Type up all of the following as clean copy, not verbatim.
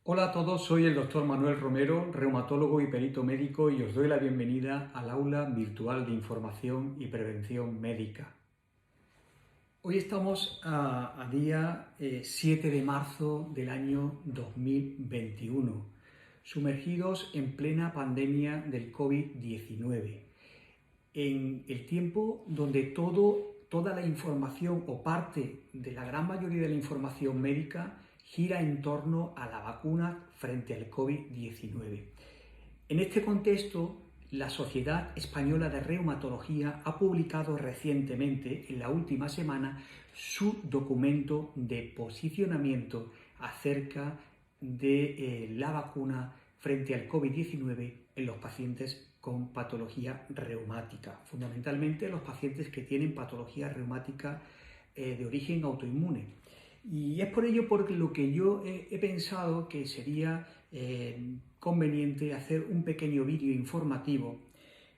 Hola a todos, soy el doctor Manuel Romero, reumatólogo y perito médico, y os doy la bienvenida al aula virtual de información y prevención médica. Hoy estamos a día 7 de marzo del año 2021, sumergidos en plena pandemia del COVID-19, en el tiempo donde toda la información o parte de la gran mayoría de la información médica gira en torno a la vacuna frente al COVID-19. En este contexto, la Sociedad Española de Reumatología ha publicado recientemente, en la última semana, su documento de posicionamiento acerca de la vacuna frente al COVID-19 en los pacientes con patología reumática, fundamentalmente los pacientes que tienen patología reumática de origen autoinmune. Y es por ello por lo que yo he pensado que sería conveniente hacer un pequeño vídeo informativo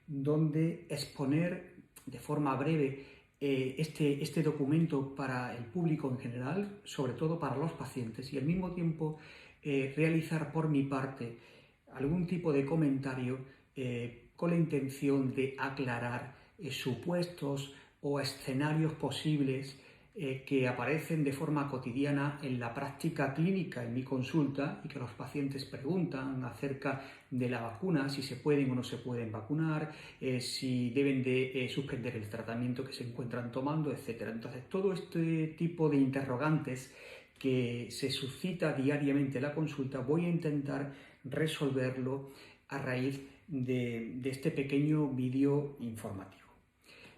donde exponer de forma breve este documento para el público en general, sobre todo para los pacientes, y al mismo tiempo realizar por mi parte algún tipo de comentario con la intención de aclarar supuestos o escenarios posibles que aparecen de forma cotidiana en la práctica clínica en mi consulta y que los pacientes preguntan acerca de la vacuna, si se pueden o no se pueden vacunar, si deben de suspender el tratamiento que se encuentran tomando, etc. Entonces, todo este tipo de interrogantes que se suscita diariamente en la consulta voy a intentar resolverlo a raíz de este pequeño vídeo informativo.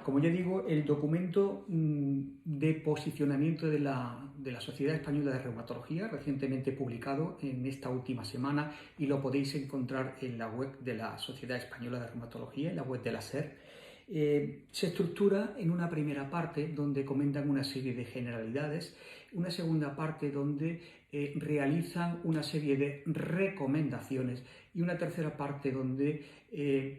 Como ya digo, el documento de posicionamiento de la Sociedad Española de Reumatología, recientemente publicado en esta última semana, y lo podéis encontrar en la web de la Sociedad Española de Reumatología, en la web de la SER, se estructura en una primera parte donde comentan una serie de generalidades, una segunda parte donde realizan una serie de recomendaciones y una tercera parte donde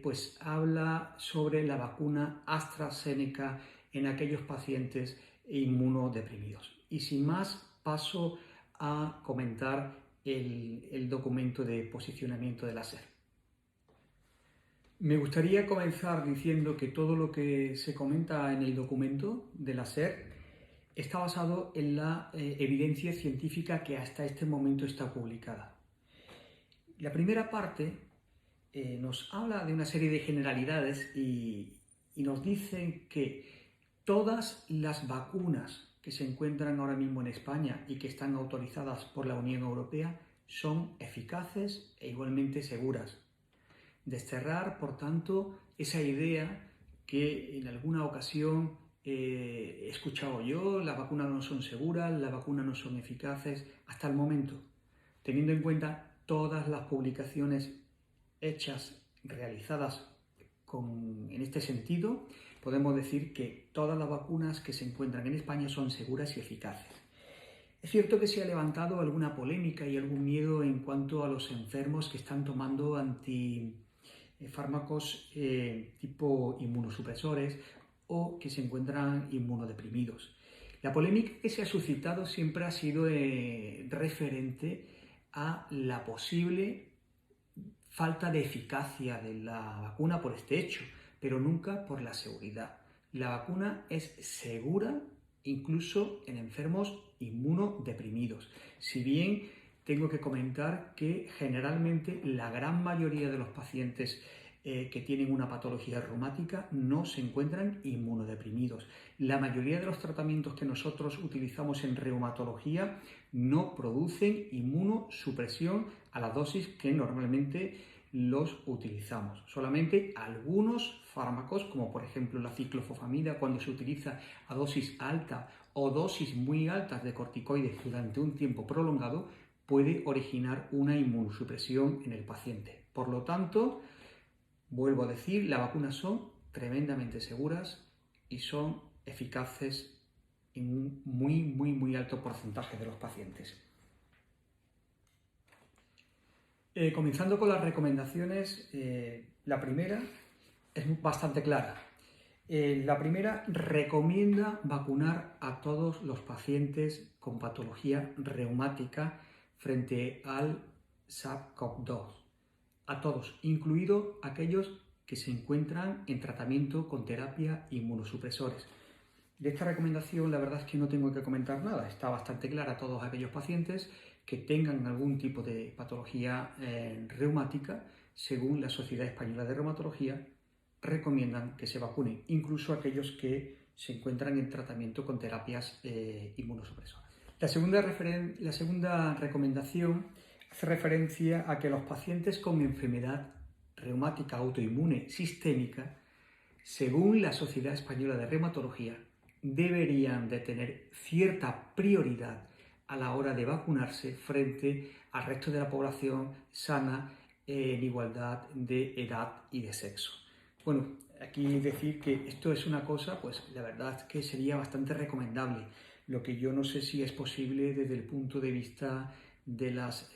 pues habla sobre la vacuna AstraZeneca en aquellos pacientes inmunodeprimidos. Y sin más, paso a comentar el documento de posicionamiento de la SER. Me gustaría comenzar diciendo que todo lo que se comenta en el documento de la SER está basado en la evidencia científica que hasta este momento está publicada. La primera parte nos habla de una serie de generalidades y nos dicen que todas las vacunas que se encuentran ahora mismo en España y que están autorizadas por la Unión Europea son eficaces e igualmente seguras. Desterrar, por tanto, esa idea que en alguna ocasión he escuchado yo: las vacunas no son seguras, las vacunas no son eficaces, hasta el momento, teniendo en cuenta todas las publicaciones hechas, realizadas en este sentido, podemos decir que todas las vacunas que se encuentran en España son seguras y eficaces. Es cierto que se ha levantado alguna polémica y algún miedo en cuanto a los enfermos que están tomando fármacos tipo inmunosupresores o que se encuentran inmunodeprimidos. La polémica que se ha suscitado siempre ha sido referente a la posible falta de eficacia de la vacuna por este hecho, pero nunca por la seguridad. La vacuna es segura incluso en enfermos inmunodeprimidos. Si bien tengo que comentar que generalmente la gran mayoría de los pacientes que tienen una patología reumática no se encuentran inmunodeprimidos. La mayoría de los tratamientos que nosotros utilizamos en reumatología no producen inmunosupresión a la dosis que normalmente los utilizamos. Solamente algunos fármacos, como por ejemplo la ciclofosfamida, cuando se utiliza a dosis alta o dosis muy altas de corticoides durante un tiempo prolongado, puede originar una inmunosupresión en el paciente. Por lo tanto, vuelvo a decir, las vacunas son tremendamente seguras y son eficaces en un muy alto porcentaje de los pacientes. Comenzando con las recomendaciones, la primera es bastante clara. La primera recomienda vacunar a todos los pacientes con patología reumática frente al SARS-CoV-2, a todos, incluidos aquellos que se encuentran en tratamiento con terapia inmunosupresores. De esta recomendación la verdad es que no tengo que comentar nada, está bastante clara a todos aquellos pacientes que tengan algún tipo de patología reumática. Según la Sociedad Española de Reumatología, recomiendan que se vacunen, incluso aquellos que se encuentran en tratamiento con terapias inmunosupresoras. La segunda recomendación hace referencia a que los pacientes con enfermedad reumática autoinmune sistémica, según la Sociedad Española de Reumatología, deberían de tener cierta prioridad a la hora de vacunarse frente al resto de la población sana en igualdad de edad y de sexo. Bueno, aquí decir que esto es una cosa, pues la verdad es que sería bastante recomendable. Lo que yo no sé si es posible desde el punto de vista de las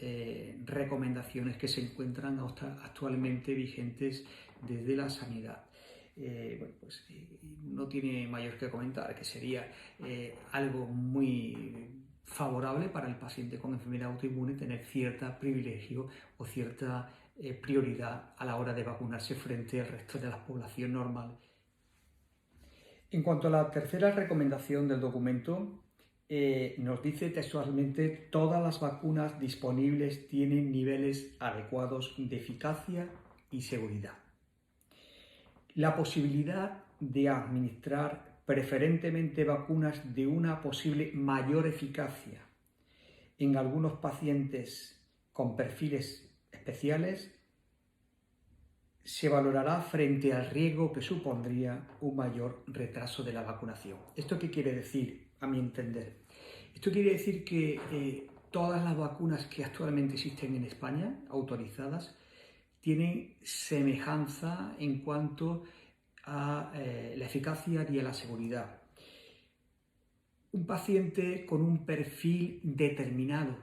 recomendaciones que se encuentran actualmente vigentes desde la sanidad. No tiene mayor que comentar, que sería algo muy favorable para el paciente con enfermedad autoinmune tener cierto privilegio o cierta prioridad a la hora de vacunarse frente al resto de la población normal. En cuanto a la tercera recomendación del documento, nos dice textualmente: todas las vacunas disponibles tienen niveles adecuados de eficacia y seguridad. La posibilidad de administrar preferentemente vacunas de una posible mayor eficacia en algunos pacientes con perfiles especiales se valorará frente al riesgo que supondría un mayor retraso de la vacunación. ¿Esto qué quiere decir, a mi entender? Esto quiere decir que todas las vacunas que actualmente existen en España, autorizadas, tienen semejanza en cuanto a la eficacia y a la seguridad. Un paciente con un perfil determinado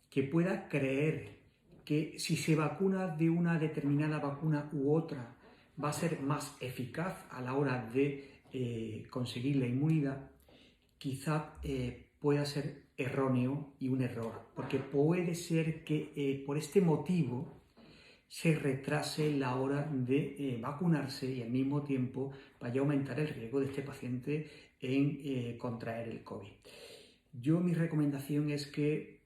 que pueda creer que si se vacuna de una determinada vacuna u otra va a ser más eficaz a la hora de conseguir la inmunidad, quizá pueda ser erróneo y un error, porque puede ser que por este motivo se retrase la hora de vacunarse y al mismo tiempo vaya a aumentar el riesgo de este paciente en contraer el COVID. Mi recomendación es que,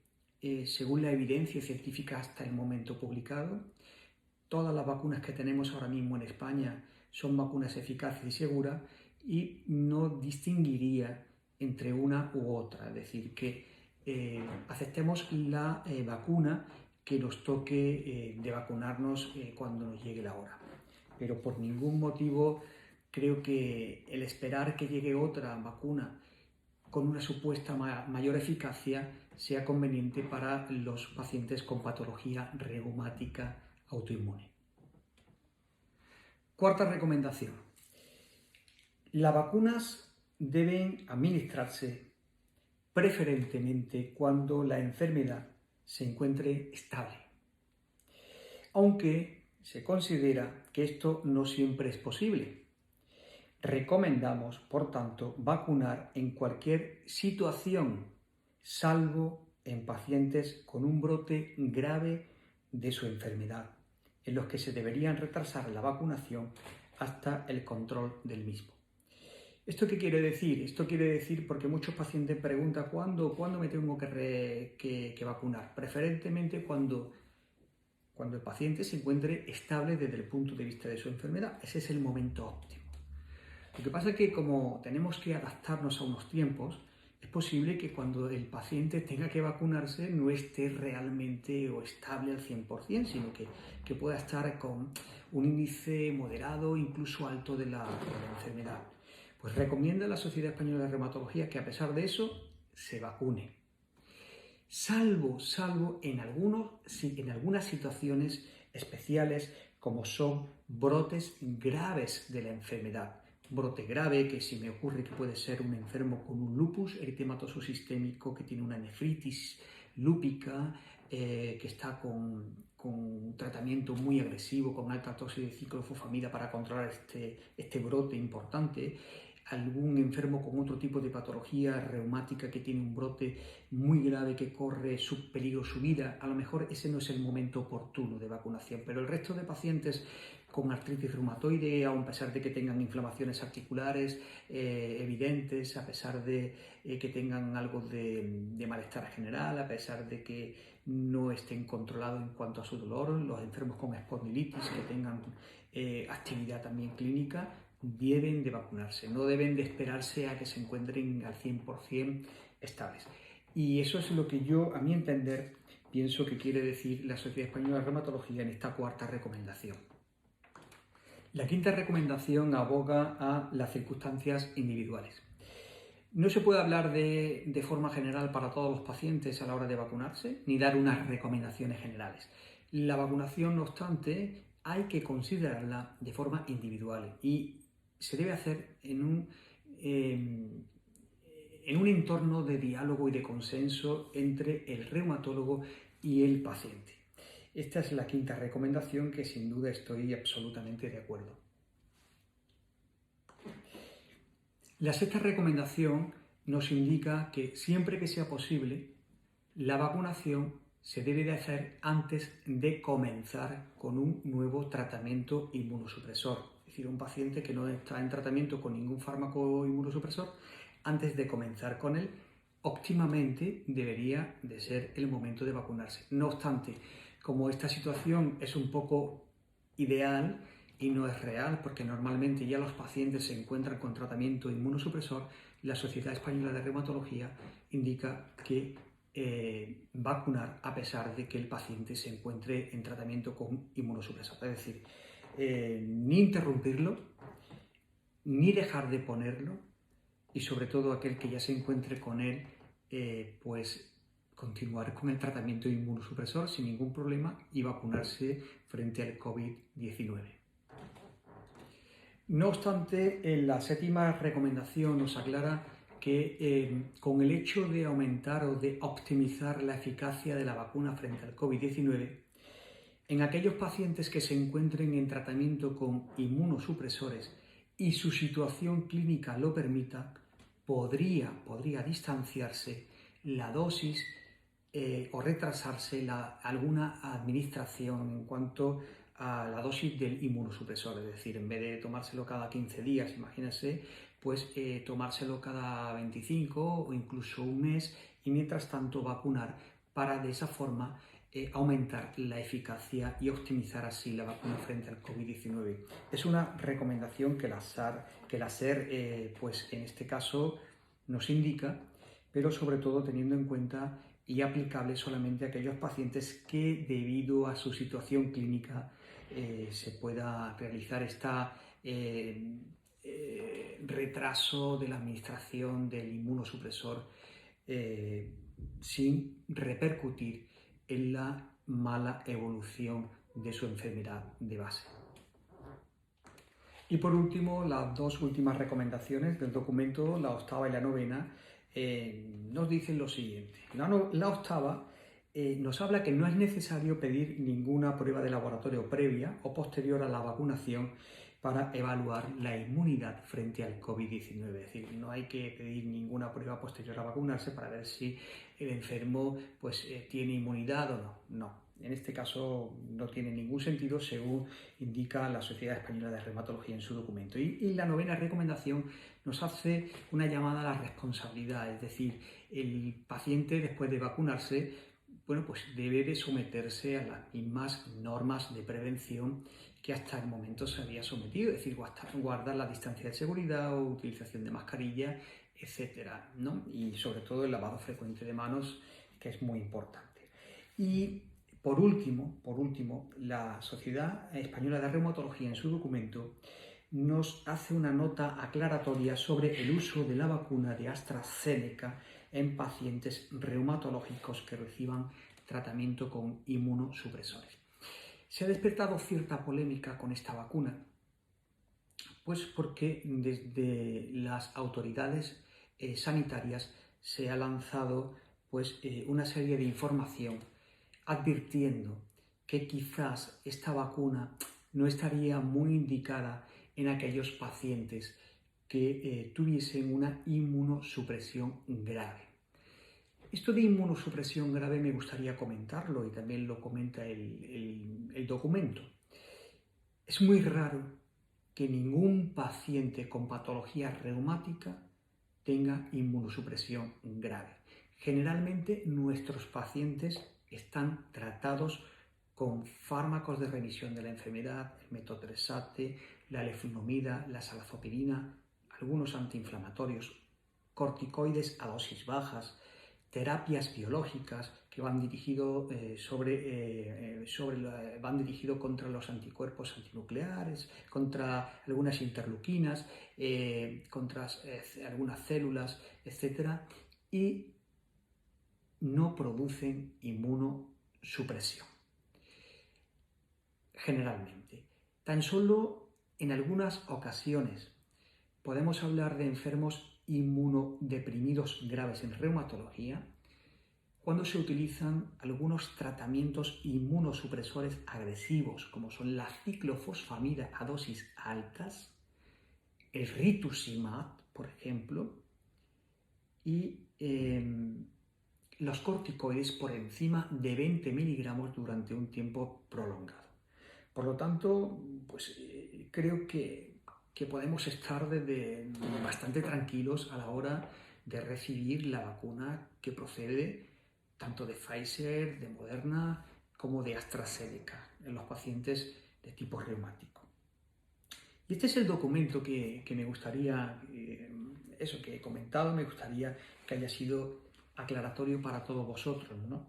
según la evidencia científica hasta el momento publicado, todas las vacunas que tenemos ahora mismo en España son vacunas eficaces y seguras y no distinguiría entre una u otra, es decir, que aceptemos la vacuna que nos toque de vacunarnos cuando nos llegue la hora. Pero por ningún motivo creo que el esperar que llegue otra vacuna con una supuesta mayor eficacia sea conveniente para los pacientes con patología reumática autoinmune. Cuarta recomendación. Las vacunas deben administrarse preferentemente cuando la enfermedad se encuentre estable, aunque se considera que esto no siempre es posible. Recomendamos, por tanto, vacunar en cualquier situación, salvo en pacientes con un brote grave de su enfermedad, en los que se deberían retrasar la vacunación hasta el control del mismo. ¿Esto qué quiere decir? Esto quiere decir porque muchos pacientes preguntan ¿cuándo me tengo que vacunar? Preferentemente cuando el paciente se encuentre estable desde el punto de vista de su enfermedad. Ese es el momento óptimo. Lo que pasa es que como tenemos que adaptarnos a unos tiempos, es posible que cuando el paciente tenga que vacunarse no esté realmente o estable al 100%, sino que pueda estar con un índice moderado, incluso alto de la enfermedad. Pues recomienda la Sociedad Española de Reumatología que a pesar de eso se vacune. Salvo en algunas situaciones especiales como son brotes graves de la enfermedad. Brote grave que se me ocurre que puede ser un enfermo con un lupus eritematoso sistémico que tiene una nefritis lúpica, que está con un tratamiento muy agresivo, con alta dosis de ciclofosfamida para controlar este brote importante. algún enfermo con otro tipo de patología reumática que tiene un brote muy grave que corre peligro su vida, a lo mejor ese no es el momento oportuno de vacunación, pero el resto de pacientes con artritis reumatoide, a pesar de que tengan inflamaciones articulares evidentes, a pesar de que tengan algo de malestar general, a pesar de que no estén controlados en cuanto a su dolor, los enfermos con espondilitis que tengan actividad también clínica, deben de vacunarse, no deben de esperarse a que se encuentren al 100% estables. Y eso es lo que yo, a mi entender, pienso que quiere decir la Sociedad Española de Reumatología en esta cuarta recomendación. La quinta recomendación aboga a las circunstancias individuales. No se puede hablar de forma general para todos los pacientes a la hora de vacunarse, ni dar unas recomendaciones generales. La vacunación, no obstante, hay que considerarla de forma individual y se debe hacer en un entorno de diálogo y de consenso entre el reumatólogo y el paciente. Esta es la quinta recomendación que sin duda estoy absolutamente de acuerdo. La sexta recomendación nos indica que siempre que sea posible, la vacunación se debe de hacer antes de comenzar con un nuevo tratamiento inmunosupresor. Es decir, un paciente que no está en tratamiento con ningún fármaco inmunosupresor, antes de comenzar con él, óptimamente debería de ser el momento de vacunarse. No obstante, como esta situación es un poco ideal y no es real, porque normalmente ya los pacientes se encuentran con tratamiento inmunosupresor, la Sociedad Española de Reumatología indica que vacunar a pesar de que el paciente se encuentre en tratamiento con inmunosupresor. Es decir, ni interrumpirlo, ni dejar de ponerlo, y sobre todo aquel que ya se encuentre con él, pues continuar con el tratamiento inmunosupresor sin ningún problema y vacunarse frente al COVID-19. No obstante, en la séptima recomendación nos aclara que con el hecho de aumentar o de optimizar la eficacia de la vacuna frente al COVID-19, en aquellos pacientes que se encuentren en tratamiento con inmunosupresores y su situación clínica lo permita, podría distanciarse la dosis o retrasarse alguna administración en cuanto a la dosis del inmunosupresor, es decir, en vez de tomárselo cada 15 días, imagínense, pues tomárselo cada 25 o incluso un mes y mientras tanto vacunar para de esa forma aumentar la eficacia y optimizar así la vacuna frente al COVID-19. Es una recomendación que la SER, pues en este caso nos indica, pero sobre todo teniendo en cuenta y aplicable solamente a aquellos pacientes que debido a su situación clínica se pueda realizar retraso de la administración del inmunosupresor sin repercutir en la mala evolución de su enfermedad de base. Y por último, las dos últimas recomendaciones del documento, la octava y la novena, nos dicen lo siguiente. La octava nos habla que no es necesario pedir ninguna prueba de laboratorio previa o posterior a la vacunación para evaluar la inmunidad frente al COVID-19. Es decir, no hay que pedir ninguna prueba posterior a vacunarse para ver si el enfermo pues, tiene inmunidad o no. No. En este caso no tiene ningún sentido según indica la Sociedad Española de Reumatología en su documento. Y la novena recomendación nos hace una llamada a la responsabilidad, es decir, el paciente después de vacunarse, bueno, pues debe de someterse a las mismas normas de prevención que hasta el momento se había sometido, es decir, guardar la distancia de seguridad o utilización de mascarilla, etcétera, ¿no? Y sobre todo el lavado frecuente de manos, que es muy importante. Y por último, la Sociedad Española de Reumatología en su documento nos hace una nota aclaratoria sobre el uso de la vacuna de AstraZeneca en pacientes reumatológicos que reciban tratamiento con inmunosupresores. Se ha despertado cierta polémica con esta vacuna, pues porque desde las autoridades sanitarias se ha lanzado pues, una serie de información advirtiendo que quizás esta vacuna no estaría muy indicada en aquellos pacientes que tuviesen una inmunosupresión grave. Esto de inmunosupresión grave me gustaría comentarlo y también lo comenta el documento. Es muy raro que ningún paciente con patología reumática tenga inmunosupresión grave. Generalmente nuestros pacientes están tratados con fármacos de remisión de la enfermedad, el metotrexate, la leflunomida, la salazopirina, algunos antiinflamatorios, corticoides a dosis bajas, terapias biológicas que van dirigidos contra los anticuerpos antinucleares, contra algunas interleuquinas, contra algunas células, etc. Y no producen inmunosupresión. Generalmente. Tan solo en algunas ocasiones podemos hablar de enfermos inmunodeprimidos graves en reumatología cuando se utilizan algunos tratamientos inmunosupresores agresivos, como son la ciclofosfamida a dosis altas, el rituximab, por ejemplo, y los corticoides por encima de 20 miligramos durante un tiempo prolongado. Por lo tanto, pues creo que podemos estar bastante tranquilos a la hora de recibir la vacuna que procede tanto de Pfizer, de Moderna, como de AstraZeneca en los pacientes de tipo reumático. Y este es el documento que me gustaría, eso que he comentado, me gustaría que haya sido aclaratorio para todos vosotros, ¿no?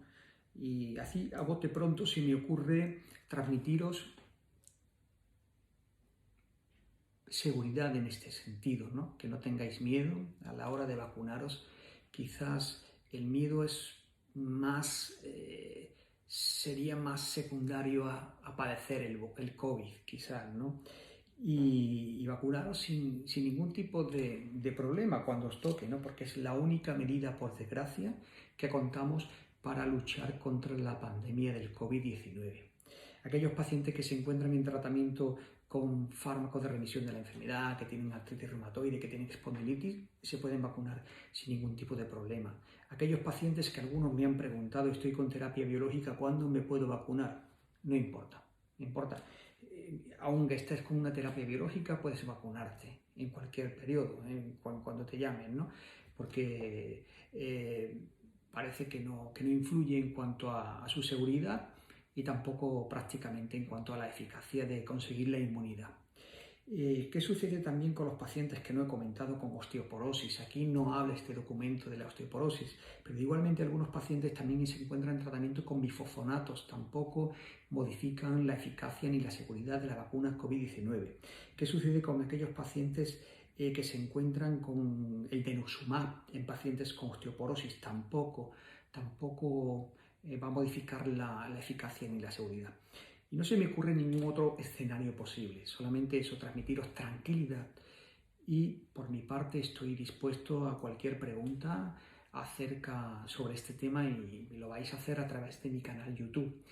Y así, a bote pronto, se me ocurre transmitiros seguridad en este sentido, ¿no? Que no tengáis miedo a la hora de vacunaros. Quizás el miedo es más, sería más secundario a padecer el COVID, quizás, ¿no? Y vacunaros sin ningún tipo de problema cuando os toque, ¿no? Porque es la única medida, por desgracia, que contamos para luchar contra la pandemia del COVID-19. Aquellos pacientes que se encuentran en tratamiento con fármacos de remisión de la enfermedad, que tienen artritis reumatoide, que tienen espondilitis, se pueden vacunar sin ningún tipo de problema. Aquellos pacientes que algunos me han preguntado, estoy con terapia biológica, ¿cuándo me puedo vacunar? No importa, no importa. Aunque estés con una terapia biológica, puedes vacunarte en cualquier periodo, cuando te llamen, ¿no? Porque parece que no influye en cuanto a su seguridad y tampoco prácticamente en cuanto a la eficacia de conseguir la inmunidad. ¿Qué sucede también con los pacientes que no he comentado con osteoporosis? Aquí no habla este documento de la osteoporosis, pero igualmente algunos pacientes también se encuentran en tratamiento con bifosfonatos, tampoco modifican la eficacia ni la seguridad de la vacuna COVID-19. ¿Qué sucede con aquellos pacientes que se encuentran con el denosumab en pacientes con osteoporosis? Tampoco va a modificar la eficacia ni la seguridad. Y no se me ocurre ningún otro escenario posible, solamente eso, transmitiros tranquilidad. Y por mi parte estoy dispuesto a cualquier pregunta sobre este tema y lo vais a hacer a través de mi canal YouTube.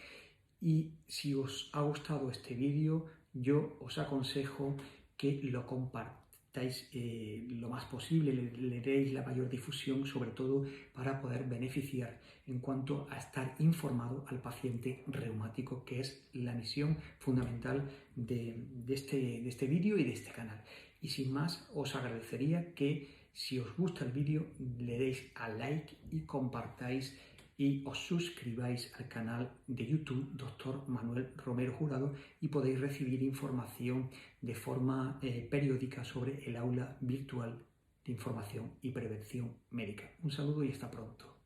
Y si os ha gustado este vídeo, yo os aconsejo que lo compartáis lo más posible, le deis la mayor difusión, sobre todo para poder beneficiar en cuanto a estar informado al paciente reumático, que es la misión fundamental de este vídeo y de este canal. Y sin más, os agradecería que si os gusta el vídeo le deis a like y compartáis y os suscribáis al canal de YouTube Dr. Manuel Romero Jurado y podéis recibir información de forma periódica sobre el aula virtual de información y prevención médica. Un saludo y hasta pronto.